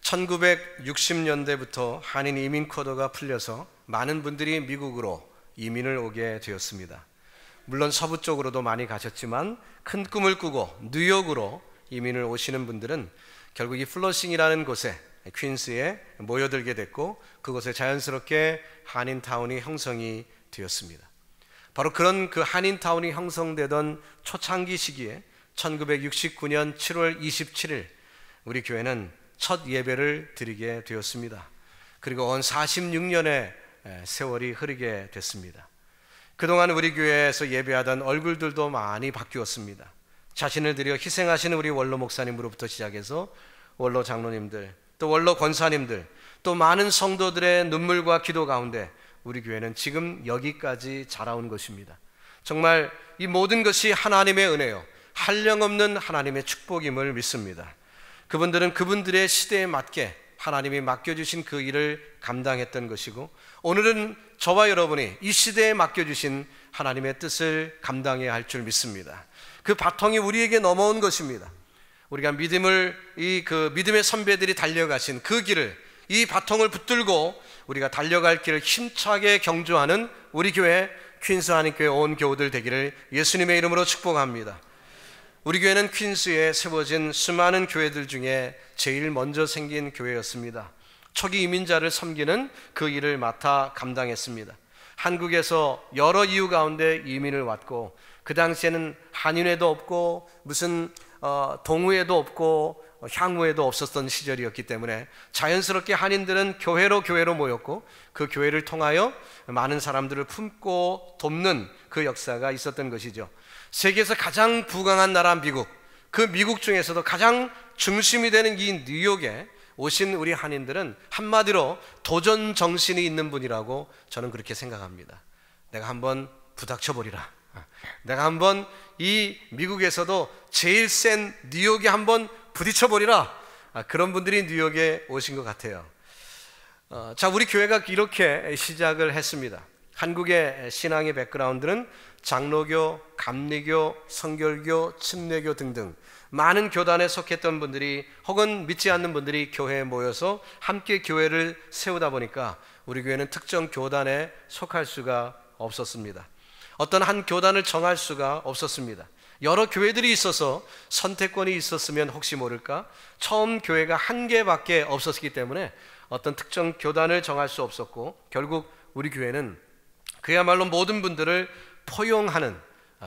1960년대부터 한인 이민 쿼터가 풀려서 많은 분들이 미국으로 이민을 오게 되었습니다. 물론 서부 쪽으로도 많이 가셨지만 큰 꿈을 꾸고 뉴욕으로 이민을 오시는 분들은 결국 이 플러싱이라는 곳에, 퀸스에 모여들게 됐고, 그곳에 자연스럽게 한인타운이 형성이 되었습니다. 바로 그런 그 한인타운이 형성되던 초창기 시기에 1969년 7월 27일 우리 교회는 첫 예배를 드리게 되었습니다. 그리고 온 46년의 세월이 흐르게 됐습니다. 그동안 우리 교회에서 예배하던 얼굴들도 많이 바뀌었습니다. 자신을 들여 희생하시는 우리 원로 목사님으로부터 시작해서 원로 장로님들, 또 원로 권사님들, 또 많은 성도들의 눈물과 기도 가운데 우리 교회는 지금 여기까지 자라온 것입니다. 정말 이 모든 것이 하나님의 은혜요, 한량없는 하나님의 축복임을 믿습니다. 그분들은 그분들의 시대에 맞게 하나님이 맡겨주신 그 일을 감당했던 것이고, 오늘은 저와 여러분이 이 시대에 맡겨주신 하나님의 뜻을 감당해야 할 줄 믿습니다. 그 바통이 우리에게 넘어온 것입니다. 우리가 믿음의 선배들이 달려가신 그 길을, 이 바통을 붙들고 우리가 달려갈 길을 힘차게 경주하는 우리 교회 퀸스 한인교회 온 교우들 되기를 예수님의 이름으로 축복합니다. 우리 교회는 퀸스에 세워진 수많은 교회들 중에 제일 먼저 생긴 교회였습니다. 초기 이민자를 섬기는 그 일을 맡아 감당했습니다. 한국에서 여러 이유 가운데 이민을 왔고, 그 당시에는 한인회도 없고 무슨 동호회도 없고 향후회도 없었던 시절이었기 때문에 자연스럽게 한인들은 교회로 모였고, 그 교회를 통하여 많은 사람들을 품고 돕는 그 역사가 있었던 것이죠. 세계에서 가장 부강한 나라 미국, 그 미국 중에서도 가장 중심이 되는 이 뉴욕에 오신 우리 한인들은 한마디로 도전 정신이 있는 분이라고 저는 그렇게 생각합니다. 내가 한번 부닥쳐버리라, 내가 한번 이 미국에서도 제일 센 뉴욕에 한번 부딪혀버리라, 그런 분들이 뉴욕에 오신 것 같아요. 자, 우리 교회가 이렇게 시작을 했습니다. 한국의 신앙의 백그라운드는 장로교, 감리교, 성결교, 침례교 등등 많은 교단에 속했던 분들이, 혹은 믿지 않는 분들이 교회에 모여서 함께 교회를 세우다 보니까 우리 교회는 특정 교단에 속할 수가 없었습니다. 어떤 한 교단을 정할 수가 없었습니다. 여러 교회들이 있어서 선택권이 있었으면 혹시 모를까, 처음 교회가 한 개밖에 없었기 때문에 어떤 특정 교단을 정할 수 없었고, 결국 우리 교회는 그야말로 모든 분들을 포용하는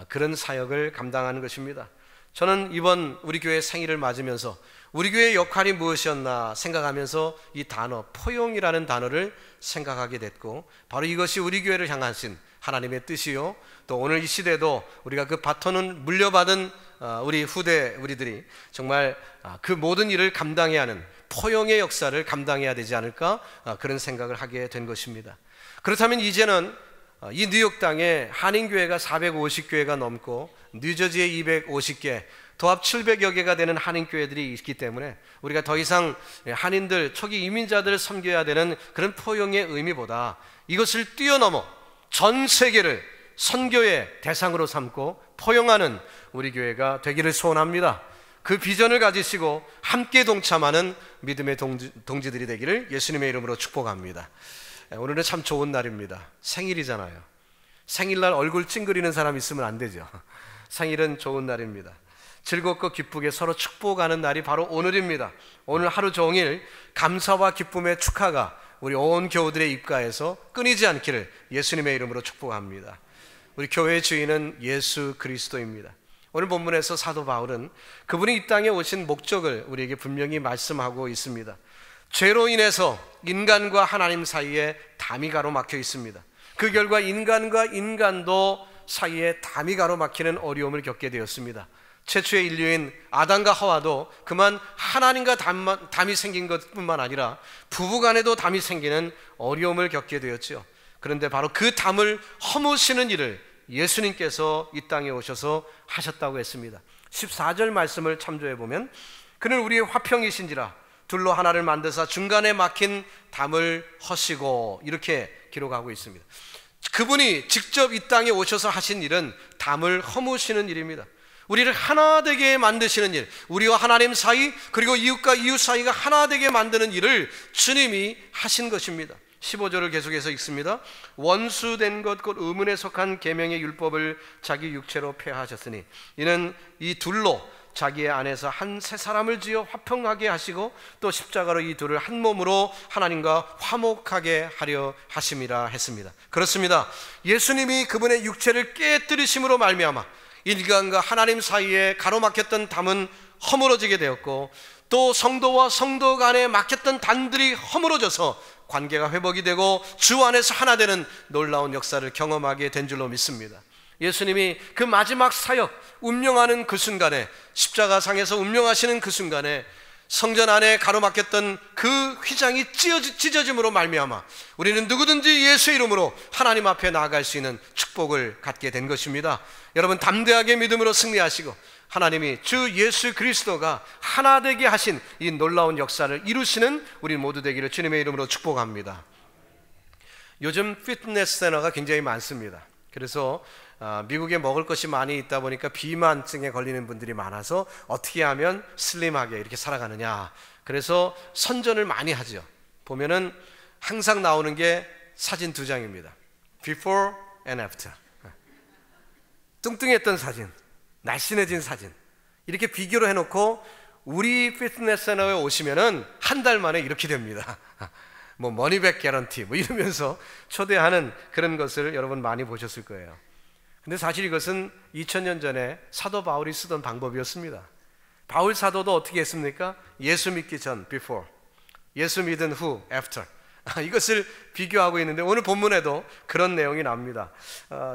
그런 사역을 감당하는 것입니다. 저는 이번 우리 교회 생일을 맞으면서 우리 교회의 역할이 무엇이었나 생각하면서 이 단어, 포용이라는 단어를 생각하게 됐고, 바로 이것이 우리 교회를 향하신 하나님의 뜻이요, 또 오늘 이 시대도 우리가 그 바톤을 물려받은 우리 후대 우리들이 정말 그 모든 일을 감당해야 하는 포용의 역사를 감당해야 되지 않을까, 그런 생각을 하게 된 것입니다. 그렇다면 이제는 이 뉴욕 땅에 한인교회가 450교회가 넘고 뉴저지에 250개, 도합 700여 개가 되는 한인교회들이 있기 때문에 우리가 더 이상 한인들, 초기 이민자들을 섬겨야 되는 그런 포용의 의미보다 이것을 뛰어넘어 전 세계를 선교의 대상으로 삼고 포용하는 우리 교회가 되기를 소원합니다. 그 비전을 가지시고 함께 동참하는 믿음의 동지들이 되기를 예수님의 이름으로 축복합니다. 오늘은 참 좋은 날입니다. 생일이잖아요. 생일날 얼굴 찡그리는 사람 있으면 안 되죠. 생일은 좋은 날입니다. 즐겁고 기쁘게 서로 축복하는 날이 바로 오늘입니다. 오늘 하루 종일 감사와 기쁨의 축하가 우리 온 교우들의 입가에서 끊이지 않기를 예수님의 이름으로 축복합니다. 우리 교회의 주인은 예수 그리스도입니다. 오늘 본문에서 사도 바울은 그분이 이 땅에 오신 목적을 우리에게 분명히 말씀하고 있습니다. 죄로 인해서 인간과 하나님 사이에 담이 가로막혀 있습니다. 그 결과 인간과 인간도 사이에 담이 가로막히는 어려움을 겪게 되었습니다. 최초의 인류인 아담과 하와도 그만 하나님과 담이 생긴 것뿐만 아니라 부부간에도 담이 생기는 어려움을 겪게 되었죠. 그런데 바로 그 담을 허무시는 일을 예수님께서 이 땅에 오셔서 하셨다고 했습니다. 14절 말씀을 참조해 보면, 그는 우리의 화평이신지라 둘로 하나를 만드사 중간에 막힌 담을 허시고, 이렇게 기록하고 있습니다. 그분이 직접 이 땅에 오셔서 하신 일은 담을 허무시는 일입니다. 우리를 하나 되게 만드시는 일, 우리와 하나님 사이 그리고 이웃과 이웃 사이가 하나 되게 만드는 일을 주님이 하신 것입니다. 15절을 계속해서 읽습니다. 원수된 것 곧 의문에 속한 계명의 율법을 자기 육체로 폐하셨으니 이는 이 둘로 자기의 안에서 한 새 사람을 지어 화평하게 하시고 또 십자가로 이 둘을 한 몸으로 하나님과 화목하게 하려 하심이라 했습니다. 그렇습니다. 예수님이 그분의 육체를 깨뜨리심으로 말미암아 인간과 하나님 사이에 가로막혔던 담은 허물어지게 되었고 또 성도와 성도 간에 막혔던 단들이 허물어져서 관계가 회복이 되고 주 안에서 하나 되는 놀라운 역사를 경험하게 된 줄로 믿습니다. 예수님이 그 마지막 사역 운명하는 그 순간에, 십자가상에서 운명하시는 그 순간에 성전 안에 가로막혔던 그 휘장이 찢어짐으로 말미암아 우리는 누구든지 예수의 이름으로 하나님 앞에 나아갈 수 있는 축복을 갖게 된 것입니다. 여러분, 담대하게 믿음으로 승리하시고 하나님이 주 예수 그리스도가 하나 되게 하신 이 놀라운 역사를 이루시는 우리 모두 되기를 주님의 이름으로 축복합니다. 요즘 피트니스 센터가 굉장히 많습니다. 그래서 미국에 먹을 것이 많이 있다 보니까 비만증에 걸리는 분들이 많아서 어떻게 하면 슬림하게 이렇게 살아가느냐, 그래서 선전을 많이 하죠. 보면은 항상 나오는 게 사진 2장입니다. Before and after. 뚱뚱했던 사진, 날씬해진 사진, 이렇게 비교를 해놓고 우리 피트니스 센터에 오시면은 한 달 만에 이렇게 됩니다. 뭐 머니백 개런티 뭐 이러면서 초대하는 그런 것을 여러분 많이 보셨을 거예요. 근데 사실 이것은 2000년 전에 사도 바울이 쓰던 방법이었습니다. 바울 사도도 어떻게 했습니까? 예수 믿기 전 before, 예수 믿은 후 after, 이것을 비교하고 있는데 오늘 본문에도 그런 내용이 나옵니다.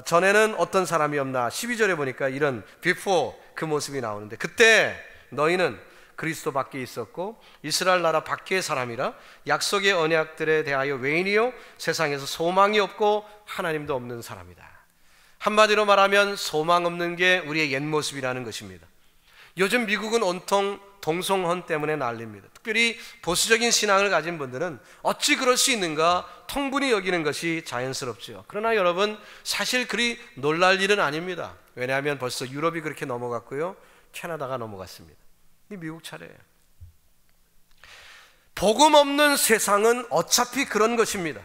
전에는 어떤 사람이 없나 12절에 보니까 이런 before 그 모습이 나오는데, 그때 너희는 그리스도 밖에 있었고 이스라엘 나라 밖의 사람이라 약속의 언약들에 대하여 외인이요 세상에서 소망이 없고 하나님도 없는 사람이다. 한마디로 말하면 소망 없는 게 우리의 옛 모습이라는 것입니다. 요즘 미국은 온통 동성혼 때문에 난립니다. 특별히 보수적인 신앙을 가진 분들은 어찌 그럴 수 있는가 통분히 여기는 것이 자연스럽죠. 그러나 여러분, 사실 그리 놀랄 일은 아닙니다. 왜냐하면 벌써 유럽이 그렇게 넘어갔고요, 캐나다가 넘어갔습니다. 이 미국 차례예요. 복음 없는 세상은 어차피 그런 것입니다.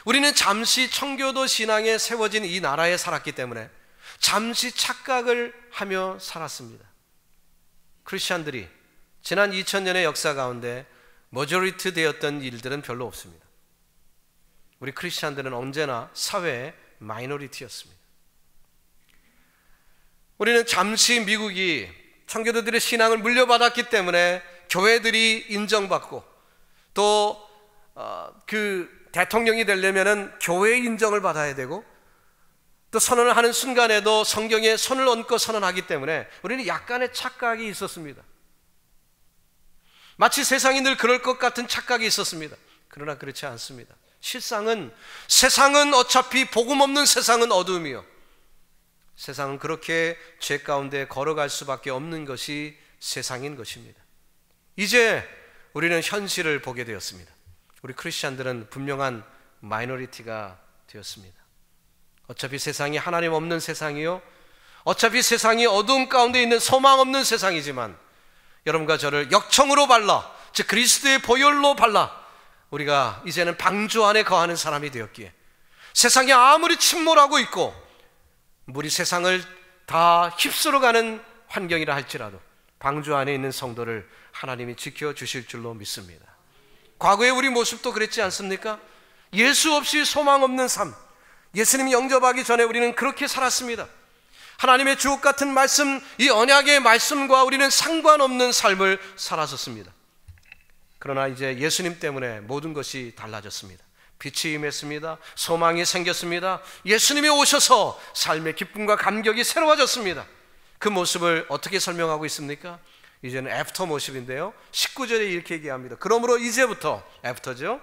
우리는 잠시 청교도 신앙에 세워진 이 나라에 살았기 때문에 잠시 착각을 하며 살았습니다. 크리스찬들이 지난 2000년의 역사 가운데 머저리티 되었던 일들은 별로 없습니다. 우리 크리스찬들은 언제나 사회의 마이너리티였습니다. 우리는 잠시 미국이 청교도들의 신앙을 물려받았기 때문에 교회들이 인정받고 또 그 대통령이 되려면은 교회의 인정을 받아야 되고 또 선언을 하는 순간에도 성경에 손을 얹고 선언하기 때문에 우리는 약간의 착각이 있었습니다. 마치 세상이 늘 그럴 것 같은 착각이 있었습니다. 그러나 그렇지 않습니다. 실상은 세상은 어차피 복음 없는 세상은 어둠이요, 세상은 그렇게 죄 가운데 걸어갈 수밖에 없는 것이 세상인 것입니다. 이제 우리는 현실을 보게 되었습니다. 우리 크리스찬들은 분명한 마이너리티가 되었습니다. 어차피 세상이 하나님 없는 세상이요, 어차피 세상이 어두움 가운데 있는 소망 없는 세상이지만 여러분과 저를 역청으로 발라, 즉 그리스도의 보혈로 발라 우리가 이제는 방주 안에 거하는 사람이 되었기에 세상이 아무리 침몰하고 있고 물이 세상을 다 휩쓸어가는 환경이라 할지라도 방주 안에 있는 성도를 하나님이 지켜주실 줄로 믿습니다. 과거의 우리 모습도 그랬지 않습니까? 예수 없이 소망 없는 삶, 예수님 영접하기 전에 우리는 그렇게 살았습니다. 하나님의 주옥 같은 말씀, 이 언약의 말씀과 우리는 상관없는 삶을 살았었습니다. 그러나 이제 예수님 때문에 모든 것이 달라졌습니다. 빛이 임했습니다. 소망이 생겼습니다. 예수님이 오셔서 삶의 기쁨과 감격이 새로워졌습니다. 그 모습을 어떻게 설명하고 있습니까? 이제는 애프터 모습인데요, 19절에 이렇게 얘기합니다. 그러므로 이제부터, 애프터죠,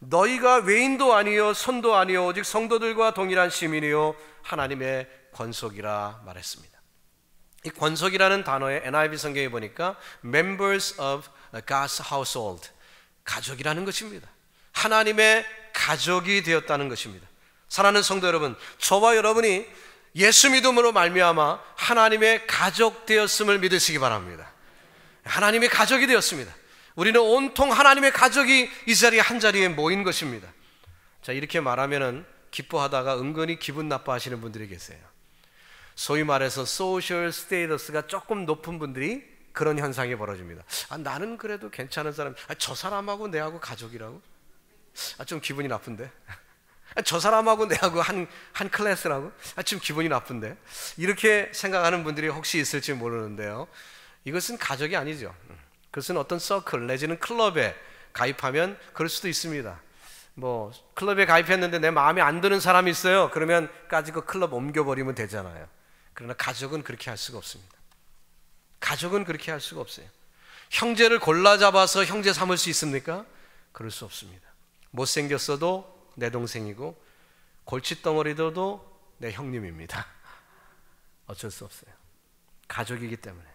너희가 외인도 아니요 손도 아니요 오직 성도들과 동일한 시민이요 하나님의 권속이라 말했습니다. 이 권속이라는 단어의 NIV 성경에 보니까 members of God's household, 가족이라는 것입니다. 하나님의 가족이 되었다는 것입니다. 사랑하는 성도 여러분, 저와 여러분이 예수 믿음으로 말미암아 하나님의 가족 되었음을 믿으시기 바랍니다. 하나님의 가족이 되었습니다. 우리는 온통 하나님의 가족이 이 자리에 한 자리에 모인 것입니다. 자, 이렇게 말하면은 기뻐하다가 은근히 기분 나빠하시는 분들이 계세요. 소위 말해서 소셜 스테이터스가 조금 높은 분들이 그런 현상이 벌어집니다. 나는 그래도 괜찮은 사람, 저 사람하고 내하고 가족이라고? 좀 기분이 나쁜데? 저 사람하고 내하고 한 클래스라고? 좀 기분이 나쁜데? 이렇게 생각하는 분들이 혹시 있을지 모르는데요, 이것은 가족이 아니죠. 그것은 어떤 서클 내지는 클럽에 가입하면 그럴 수도 있습니다. 뭐 클럽에 가입했는데 내 마음에 안 드는 사람이 있어요. 그러면 까짓거 클럽 옮겨버리면 되잖아요. 그러나 가족은 그렇게 할 수가 없습니다. 가족은 그렇게 할 수가 없어요. 형제를 골라 잡아서 형제 삼을 수 있습니까? 그럴 수 없습니다. 못생겼어도 내 동생이고 골칫덩어리도 내 형님입니다. 어쩔 수 없어요. 가족이기 때문에,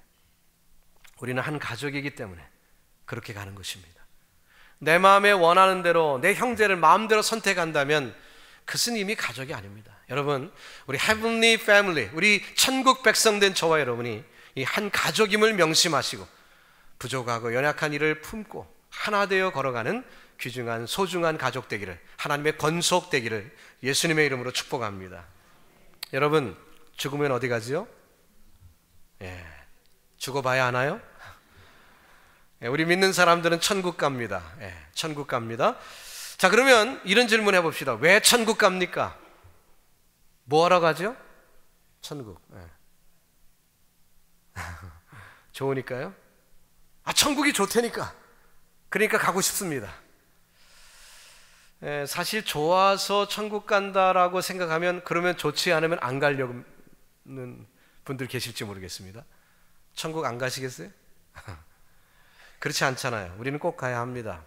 우리는 한 가족이기 때문에 그렇게 가는 것입니다. 내 마음에 원하는 대로 내 형제를 마음대로 선택한다면 그것은 이미 가족이 아닙니다. 여러분, 우리 Heavenly Family, 우리 천국 백성된 저와 여러분이 이 한 가족임을 명심하시고 부족하고 연약한 이를 품고 하나 되어 걸어가는 귀중한 소중한 가족 되기를, 하나님의 권속 되기를 예수님의 이름으로 축복합니다. 여러분, 죽으면 어디 가지요? 죽어봐야 하나요? 우리 믿는 사람들은 천국 갑니다. 천국 갑니다. 자, 그러면 이런 질문 해봅시다. 왜 천국 갑니까? 뭐 하러 가죠? 천국. 좋으니까요? 천국이 좋다니까. 그러니까 가고 싶습니다. 사실 좋아서 천국 간다라고 생각하면, 그러면 좋지 않으면 안 가려는 분들 계실지 모르겠습니다. 천국 안 가시겠어요? 그렇지 않잖아요. 우리는 꼭 가야 합니다.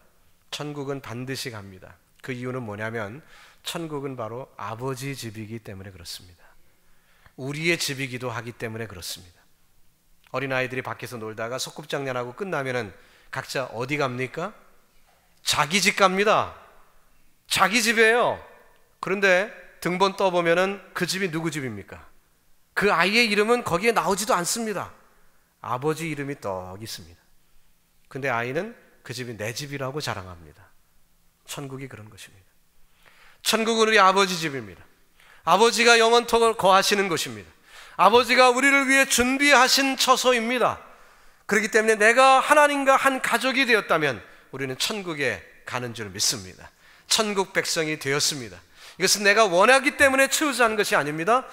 천국은 반드시 갑니다. 그 이유는 뭐냐면 천국은 바로 아버지 집이기 때문에 그렇습니다. 우리의 집이기도 하기 때문에 그렇습니다. 어린아이들이 밖에서 놀다가 소꿉장난하고 끝나면은 각자 어디 갑니까? 자기 집 갑니다. 자기 집이에요. 그런데 등본 떠보면은 그 집이 누구 집입니까? 그 아이의 이름은 거기에 나오지도 않습니다. 아버지 이름이 떡 있습니다. 근데 아이는 그 집이 내 집이라고 자랑합니다. 천국이 그런 것입니다. 천국은 우리 아버지 집입니다. 아버지가 영원토록 거하시는 곳입니다. 아버지가 우리를 위해 준비하신 처소입니다. 그렇기 때문에 내가 하나님과 한 가족이 되었다면 우리는 천국에 가는 줄 믿습니다. 천국 백성이 되었습니다. 이것은 내가 원하기 때문에 추구하는 것이 아닙니다.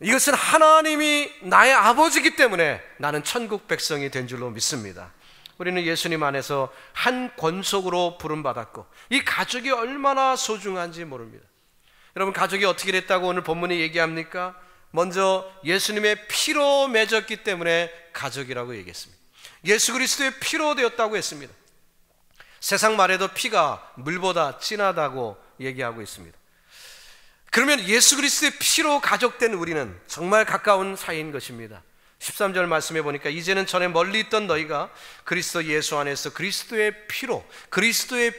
이것은 하나님이 나의 아버지이기 때문에 나는 천국 백성이 된 줄로 믿습니다. 우리는 예수님 안에서 한 권속으로 부름받았고 이 가족이 얼마나 소중한지 모릅니다. 여러분, 가족이 어떻게 됐다고 오늘 본문이 얘기합니까? 먼저 예수님의 피로 맺었기 때문에 가족이라고 얘기했습니다. 예수 그리스도의 피로 되었다고 했습니다. 세상 말에도 피가 물보다 진하다고 얘기하고 있습니다. 그러면 예수 그리스도의 피로 가족된 우리는 정말 가까운 사이인 것입니다. 13절 말씀해 보니까 이제는 전에 멀리 있던 너희가 그리스도 예수 안에서 그리스도의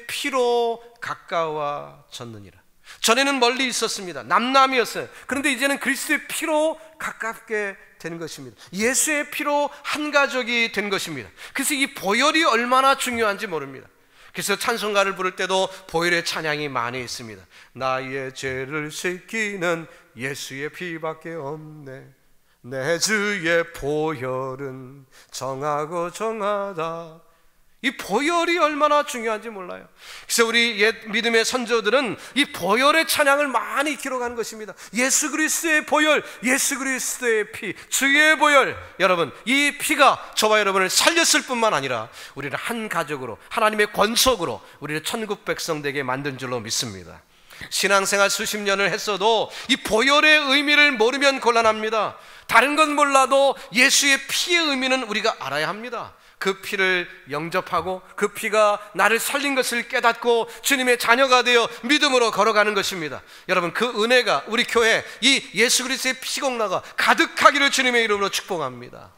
피로 가까워졌느니라. 전에는 멀리 있었습니다. 남남이었어요. 그런데 이제는 그리스도의 피로 가깝게 된 것입니다. 예수의 피로 한 가족이 된 것입니다. 그래서 이 보혈이 얼마나 중요한지 모릅니다. 그래서 찬송가를 부를 때도 보혈의 찬양이 많이 있습니다. 나의 죄를 씻기는 예수의 피밖에 없네. 내 주의 보혈은 정하고 정하다. 이 보혈이 얼마나 중요한지 몰라요. 그래서 우리 옛 믿음의 선조들은 이 보혈의 찬양을 많이 기록한 것입니다. 예수 그리스도의 보혈, 예수 그리스도의 피, 주의 보혈. 여러분, 이 피가 저와 여러분을 살렸을 뿐만 아니라 우리를 한 가족으로, 하나님의 권속으로 우리를 천국 백성 되게 만든 줄로 믿습니다. 신앙생활 수십 년을 했어도 이 보혈의 의미를 모르면 곤란합니다. 다른 건 몰라도 예수의 피의 의미는 우리가 알아야 합니다. 그 피를 영접하고 그 피가 나를 살린 것을 깨닫고 주님의 자녀가 되어 믿음으로 걸어가는 것입니다. 여러분, 그 은혜가 우리 교회 이 예수 그리스도의 피공로가 가득하기를 주님의 이름으로 축복합니다.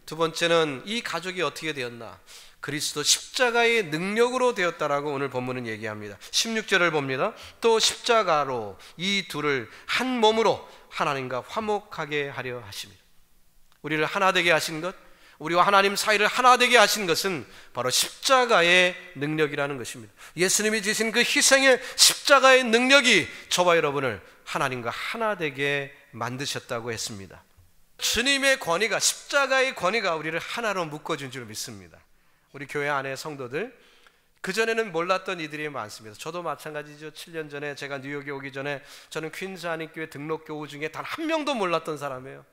두 번째는 이 가족이 어떻게 되었나? 그리스도 십자가의 능력으로 되었다라고 오늘 본문은 얘기합니다. 16절을 봅니다. 또 십자가로 이 둘을 한 몸으로 하나님과 화목하게 하려 하십니다. 우리를 하나 되게 하신 것, 우리와 하나님 사이를 하나 되게 하신 것은 바로 십자가의 능력이라는 것입니다. 예수님이 지신 그 희생의 십자가의 능력이 저와 여러분을 하나님과 하나 되게 만드셨다고 했습니다. 주님의 권위가, 십자가의 권위가 우리를 하나로 묶어준 줄 믿습니다. 우리 교회 안에 성도들, 그전에는 몰랐던 이들이 많습니다. 저도 마찬가지죠. 7년 전에 제가 뉴욕에 오기 전에 저는 퀸즈 한인교회 등록 교우 중에 단 한 명도 몰랐던 사람이에요.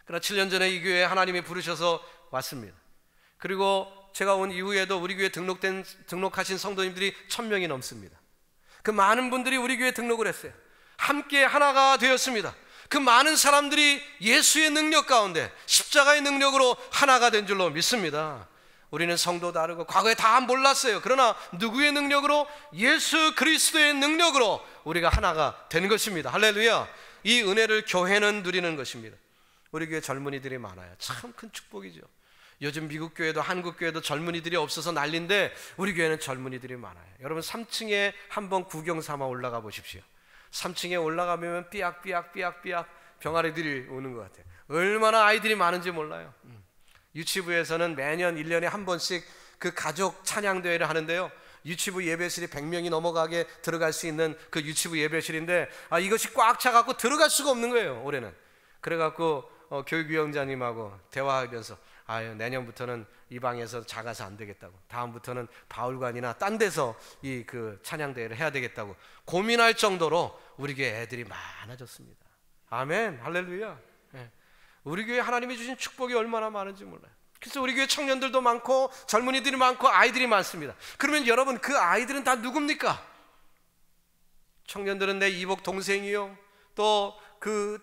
그러나 7년 전에 이 교회에 하나님이 부르셔서 왔습니다. 그리고 제가 온 이후에도 우리 교회에 등록하신 성도님들이 1000명이 넘습니다. 그 많은 분들이 우리 교회에 등록을 했어요. 함께 하나가 되었습니다. 그 많은 사람들이 예수의 능력 가운데 십자가의 능력으로 하나가 된 줄로 믿습니다. 우리는 성도 다르고 과거에 다 몰랐어요. 그러나 누구의 능력으로? 예수 그리스도의 능력으로 우리가 하나가 된 것입니다. 할렐루야. 이 은혜를 교회는 누리는 것입니다. 우리 교회 젊은이들이 많아요. 참 큰 축복이죠. 요즘 미국 교회도 한국 교회도 젊은이들이 없어서 난리인데 우리 교회는 젊은이들이 많아요. 여러분 3층에 한번 구경 삼아 올라가 보십시오. 3층에 올라가면 삐약삐약 병아리들이 오는 것 같아요. 얼마나 아이들이 많은지 몰라요. 유치부에서는 매년 1년에 한 번씩 그 가족 찬양대회를 하는데요, 유치부 예배실이 100명이 넘어가게 들어갈 수 있는 그 유치부 예배실인데 이것이 꽉 차갖고 들어갈 수가 없는 거예요. 올해는. 그래갖고 교육위원장님하고 대화하면서 내년부터는 이 방에서 작아서 안 되겠다고, 다음부터는 바울관이나 딴 데서 이 그 찬양대회를 해야 되겠다고 고민할 정도로 우리 교회 애들이 많아졌습니다. 아멘, 할렐루야. 우리 교회 하나님이 주신 축복이 얼마나 많은지 몰라요. 그래서 우리 교회 청년들도 많고 젊은이들이 많고 아이들이 많습니다. 그러면 여러분, 그 아이들은 다 누굽니까? 청년들은 내 이복 동생이요, 또 그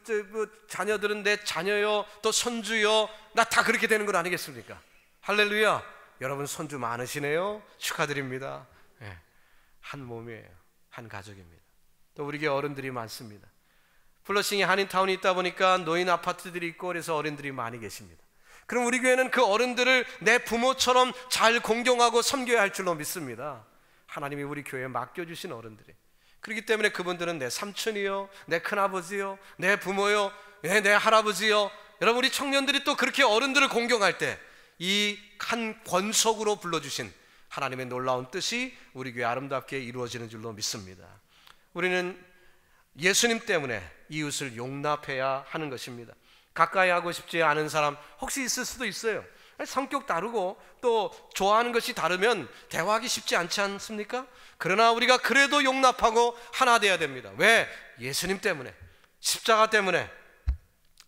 자녀들은 내 자녀요, 또 손주요. 나 다 그렇게 되는 건 아니겠습니까? 할렐루야. 여러분 손주 많으시네요. 축하드립니다. 한 몸이에요. 한 가족입니다. 또 우리 교회 어른들이 많습니다. 플러싱에 한인타운이 있다 보니까 노인 아파트들이 있고 그래서 어른들이 많이 계십니다. 그럼 우리 교회는 그 어른들을 내 부모처럼 잘 공경하고 섬겨야 할 줄로 믿습니다. 하나님이 우리 교회에 맡겨주신 어른들이. 그렇기 때문에 그분들은 내 삼촌이요, 내 큰아버지요, 내 부모요, 내 할아버지요. 여러분, 우리 청년들이 또 그렇게 어른들을 공경할 때 이 한 권속으로 불러주신 하나님의 놀라운 뜻이 우리 교회 아름답게 이루어지는 줄로 믿습니다. 우리는 예수님 때문에 이웃을 용납해야 하는 것입니다. 가까이 하고 싶지 않은 사람 혹시 있을 수도 있어요. 성격 다르고 또 좋아하는 것이 다르면 대화하기 쉽지 않지 않습니까? 그러나 우리가 그래도 용납하고 하나 되어야 됩니다. 왜? 예수님 때문에, 십자가 때문에.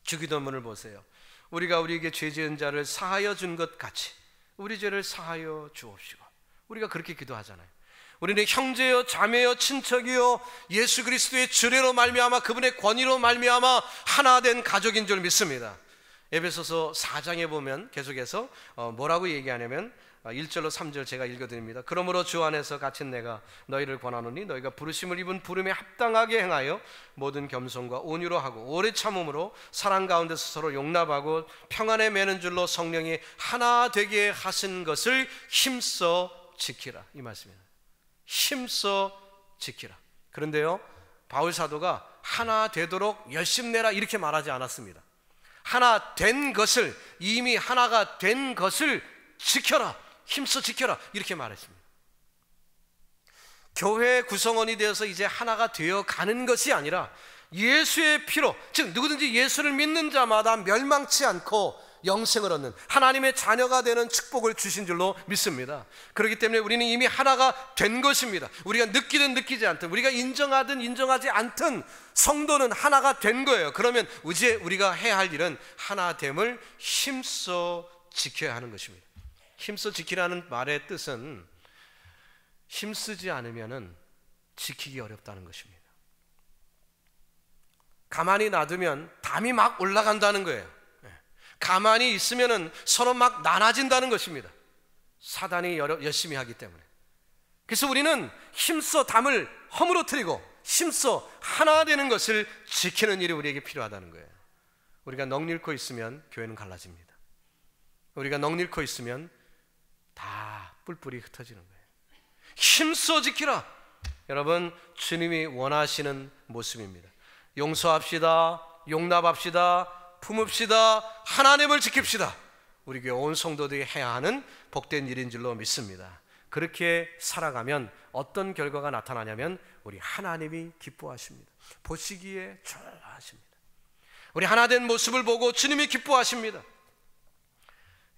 주기도문을 보세요. 우리가 우리에게 죄 지은 자를 사하여 준 것 같이 우리 죄를 사하여 주옵시고. 우리가 그렇게 기도하잖아요. 우리는 형제요, 자매요, 친척이요, 예수 그리스도의 주례로 말미암아 그분의 권위로 말미암아 하나 된 가족인 줄 믿습니다. 에베소서 4장에 보면 계속해서 뭐라고 얘기하냐면 1절로 3절 제가 읽어드립니다. 그러므로 주 안에서 갇힌 내가 너희를 권하노니 너희가 부르심을 입은 부름에 합당하게 행하여 모든 겸손과 온유로 하고 오래 참음으로 사랑 가운데서 서로 용납하고 평안에 매는 줄로 성령이 하나 되게 하신 것을 힘써 지키라, 이 말씀입니다. 힘써 지키라. 그런데요, 바울 사도가 하나 되도록 열심내라 이렇게 말하지 않았습니다. 하나 된 것을, 이미 하나가 된 것을 지켜라, 힘써 지켜라 이렇게 말했습니다. 교회 구성원이 되어서 이제 하나가 되어 가는 것이 아니라 예수의 피로, 즉 누구든지 예수를 믿는 자마다 멸망치 않고 영생을 얻는 하나님의 자녀가 되는 축복을 주신 줄로 믿습니다. 그렇기 때문에 우리는 이미 하나가 된 것입니다. 우리가 느끼든 느끼지 않든, 우리가 인정하든 인정하지 않든 성도는 하나가 된 거예요. 그러면 이제 우리가 해야 할 일은 하나됨을 힘써 지켜야 하는 것입니다. 힘써 지키라는 말의 뜻은 힘쓰지 않으면 지키기 어렵다는 것입니다. 가만히 놔두면 담이 막 올라간다는 거예요. 가만히 있으면 서로 막 나눠진다는 것입니다. 사단이 열심히 하기 때문에. 그래서 우리는 힘써 담을 허물어뜨리고 힘써 하나 되는 것을 지키는 일이 우리에게 필요하다는 거예요. 우리가 넋 잃고 있으면 교회는 갈라집니다. 우리가 넋 잃고 있으면 다 뿔뿔이 흩어지는 거예요. 힘써 지키라. 여러분, 주님이 원하시는 모습입니다. 용서합시다, 용납합시다, 품읍시다, 하나님을 지킵시다. 우리 교회 온 성도들이 해야 하는 복된 일인 줄로 믿습니다. 그렇게 살아가면 어떤 결과가 나타나냐면 우리 하나님이 기뻐하십니다. 보시기에 좋아하십니다. 우리 하나 된 모습을 보고 주님이 기뻐하십니다.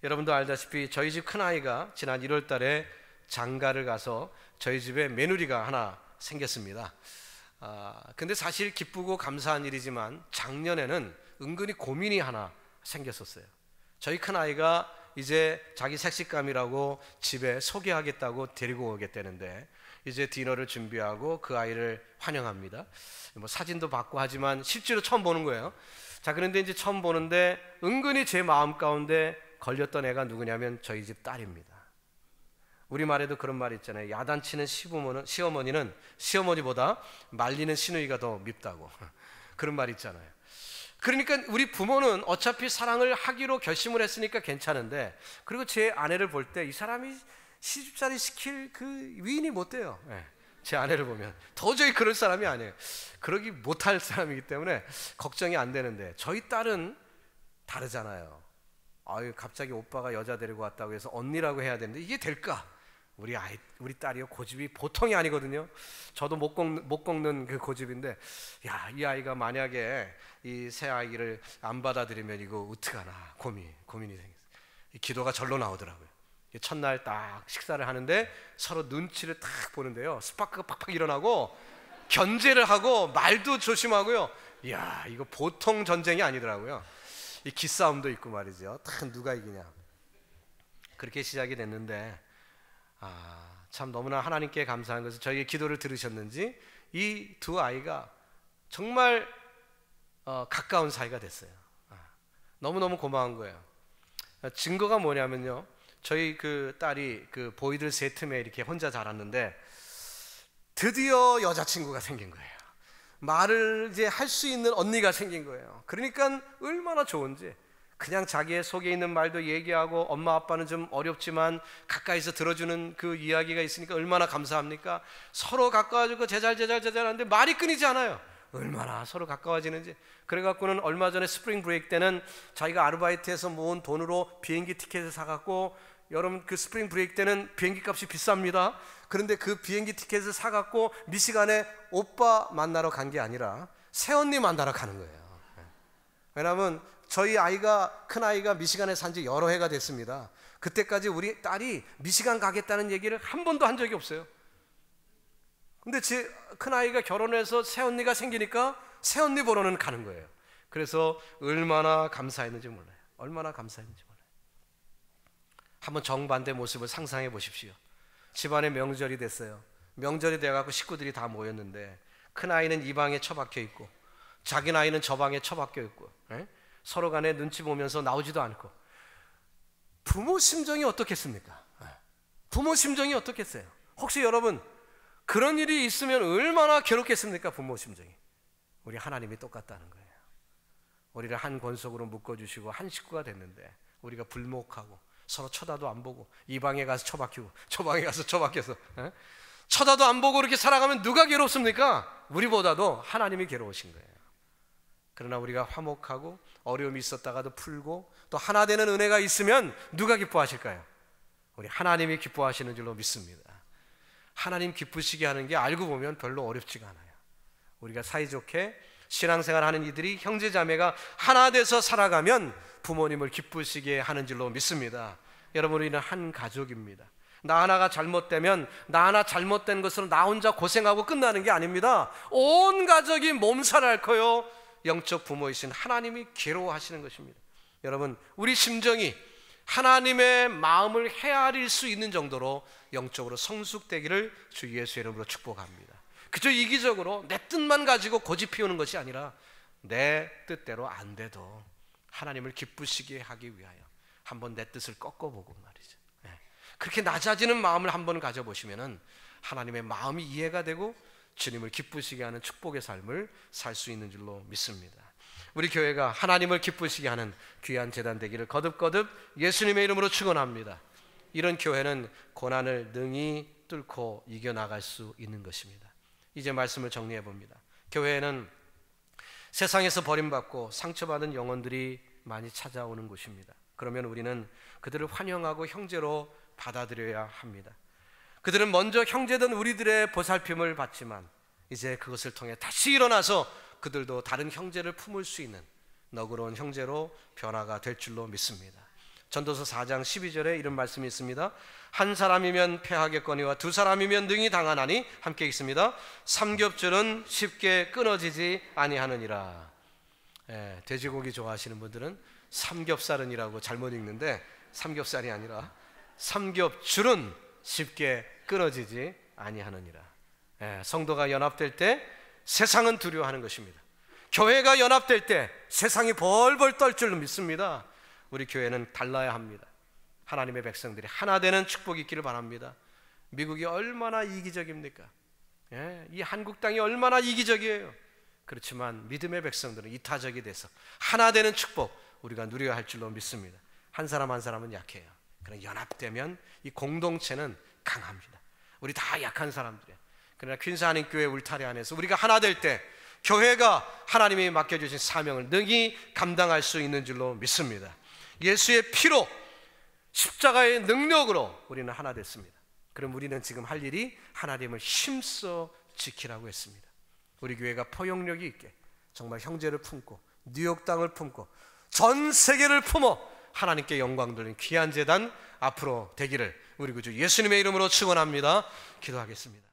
여러분도 알다시피 저희 집 큰아이가 지난 1월 달에 장가를 가서 저희 집에 며느리가 하나 생겼습니다. 근데 사실 기쁘고 감사한 일이지만 작년에는 은근히 고민이 하나 생겼었어요. 저희 큰아이가 이제 자기 색식감이라고 집에 소개하겠다고 데리고 오겠다는데 이제 디너를 준비하고 그 아이를 환영합니다. 뭐 사진도 받고 하지만 실제로 처음 보는 거예요. 자, 그런데 이제 처음 보는데 은근히 제 마음 가운데 걸렸던 애가 누구냐면 저희 집 딸입니다. 우리말에도 그런 말 있잖아요. 야단치는 시어머니는 시어머니보다 말리는 시누이가 더 밉다고. 그런 말 있잖아요. 그러니까 우리 부모는 어차피 사랑을 하기로 결심을 했으니까 괜찮은데, 그리고 제 아내를 볼 때 이 사람이 시집살이 시킬 그 위인이 못 돼요. 제 아내를 보면 도저히 그럴 사람이 아니에요. 그러기 못할 사람이기 때문에 걱정이 안 되는데, 저희 딸은 다르잖아요. 아유, 갑자기 오빠가 여자 데리고 왔다고 해서 언니라고 해야 되는데 이게 될까? 우리 딸이요, 고집이 보통이 아니거든요. 저도 못 꺾는 그 고집인데, 야, 이 아이가 만약에 이 새 아이를 안 받아들이면 이거 어떡하나 고민이 생겼어요. 이 기도가 절로 나오더라고요. 첫날 딱 식사를 하는데 서로 눈치를 딱 보는데요, 스파크가 팍팍 일어나고 견제를 하고 말도 조심하고요. 이야, 이거 보통 전쟁이 아니더라고요. 이 기싸움도 있고 말이죠. 딱 누가 이기냐. 그렇게 시작이 됐는데, 참 너무나 하나님께 감사한 것은 저희의 기도를 들으셨는지 이 두 아이가 정말 가까운 사이가 됐어요. 너무너무 고마운 거예요. 증거가 뭐냐면요, 저희 그 딸이 그 보이들 세 틈에 이렇게 혼자 자랐는데 드디어 여자친구가 생긴 거예요. 말을 이제 할 수 있는 언니가 생긴 거예요. 그러니까 얼마나 좋은지, 그냥 자기의 속에 있는 말도 얘기하고, 엄마 아빠는 좀 어렵지만 가까이서 들어주는 그 이야기가 있으니까 얼마나 감사합니까? 서로 가까워지고 제잘 하는데 말이 끊이지 않아요. 얼마나 서로 가까워지는지. 그래갖고는 얼마 전에 스프링 브레이크 때는 자기가 아르바이트해서 모은 돈으로 비행기 티켓을 사갖고, 여러분 그 스프링 브레이크 때는 비행기 값이 비쌉니다. 그런데 그 비행기 티켓을 사갖고 미시간에 오빠 만나러 간 게 아니라 새언니 만나러 가는 거예요. 왜냐하면 저희 아이가, 큰아이가 미시간에 산 지 여러 해가 됐습니다. 그때까지 우리 딸이 미시간 가겠다는 얘기를 한 번도 한 적이 없어요. 근데 제 큰아이가 결혼해서 새언니가 생기니까 새언니 보러는 가는 거예요. 그래서 얼마나 감사했는지 몰라요. 얼마나 감사했는지 몰라요. 한번 정반대 모습을 상상해 보십시오. 집안에 명절이 됐어요. 명절이 돼갖고 식구들이 다 모였는데 큰아이는 이 방에 처박혀 있고 자기 나이는 저 방에 처박혀 있고, 서로 간에 눈치 보면서 나오지도 않고. 부모 심정이 어떻겠습니까? 부모 심정이 어떻겠어요? 혹시 여러분 그런 일이 있으면 얼마나 괴롭겠습니까? 부모 심정이. 우리 하나님이 똑같다는 거예요. 우리를 한 권속으로 묶어주시고 한 식구가 됐는데 우리가 불목하고 서로 쳐다도 안 보고 이 방에 가서 처박히고 저 방에 가서 처박혀서 쳐다도 안 보고 이렇게 살아가면 누가 괴롭습니까? 우리보다도 하나님이 괴로우신 거예요. 그러나 우리가 화목하고 어려움이 있었다가도 풀고 또 하나 되는 은혜가 있으면 누가 기뻐하실까요? 우리 하나님이 기뻐하시는 줄로 믿습니다. 하나님 기쁘시게 하는 게 알고 보면 별로 어렵지가 않아요. 우리가 사이좋게 신앙생활하는 이들이 형제자매가 하나 돼서 살아가면 부모님을 기쁘시게 하는 줄로 믿습니다. 여러분, 우리는 한 가족입니다. 나 하나가 잘못되면 나 하나 잘못된 것으로 나 혼자 고생하고 끝나는 게 아닙니다. 온 가족이 몸살을 앓고요, 영적 부모이신 하나님이 괴로워하시는 것입니다. 여러분, 우리 심정이 하나님의 마음을 헤아릴 수 있는 정도로 영적으로 성숙되기를 주 예수의 이름으로 축복합니다. 그저 이기적으로 내 뜻만 가지고 고집 피우는 것이 아니라 내 뜻대로 안 돼도 하나님을 기쁘시게 하기 위하여 한번 내 뜻을 꺾어보고 말이죠. 그렇게 낮아지는 마음을 한번 가져보시면은 하나님의 마음이 이해가 되고 주님을 기쁘시게 하는 축복의 삶을 살 수 있는 줄로 믿습니다. 우리 교회가 하나님을 기쁘시게 하는 귀한 제단 되기를 거듭거듭 예수님의 이름으로 축원합니다. 이런 교회는 고난을 능히 뚫고 이겨나갈 수 있는 것입니다. 이제 말씀을 정리해 봅니다. 교회에는 세상에서 버림받고 상처받은 영혼들이 많이 찾아오는 곳입니다. 그러면 우리는 그들을 환영하고 형제로 받아들여야 합니다. 그들은 먼저 형제된 우리들의 보살핌을 받지만 이제 그것을 통해 다시 일어나서 그들도 다른 형제를 품을 수 있는 너그러운 형제로 변화가 될 줄로 믿습니다. 전도서 4장 12절에 이런 말씀이 있습니다. 한 사람이면 패하겠거니와 두 사람이면 능히 당하나니, 함께 읽습니다. 삼겹줄은 쉽게 끊어지지 아니하느니라. 돼지고기 좋아하시는 분들은 삼겹살은이라고 잘못 읽는데 삼겹살이 아니라 삼겹줄은 쉽게 끊어지지 아니하느니라. 성도가 연합될 때 세상은 두려워하는 것입니다. 교회가 연합될 때 세상이 벌벌 떨 줄로 믿습니다. 우리 교회는 달라야 합니다. 하나님의 백성들이 하나 되는 축복이 있기를 바랍니다. 미국이 얼마나 이기적입니까? 이 한국 땅이 얼마나 이기적이에요. 그렇지만 믿음의 백성들은 이타적이 돼서 하나 되는 축복 우리가 누려야 할 줄로 믿습니다. 한 사람 한 사람은 약해요. 그러나 연합되면 이 공동체는 강합니다. 우리 다 약한 사람들이에요. 그러나 퀸스 한인교회 울타리 안에서 우리가 하나 될 때 교회가 하나님이 맡겨주신 사명을 능히 감당할 수 있는 줄로 믿습니다. 예수의 피로 십자가의 능력으로 우리는 하나 됐습니다. 그럼 우리는 지금 할 일이 하나님을 힘써 지키라고 했습니다. 우리 교회가 포용력이 있게 정말 형제를 품고 뉴욕 땅을 품고 전 세계를 품어 하나님께 영광 돌리는 귀한 제단 앞으로 되기를 우리 구주 예수님의 이름으로 축원합니다. 기도하겠습니다.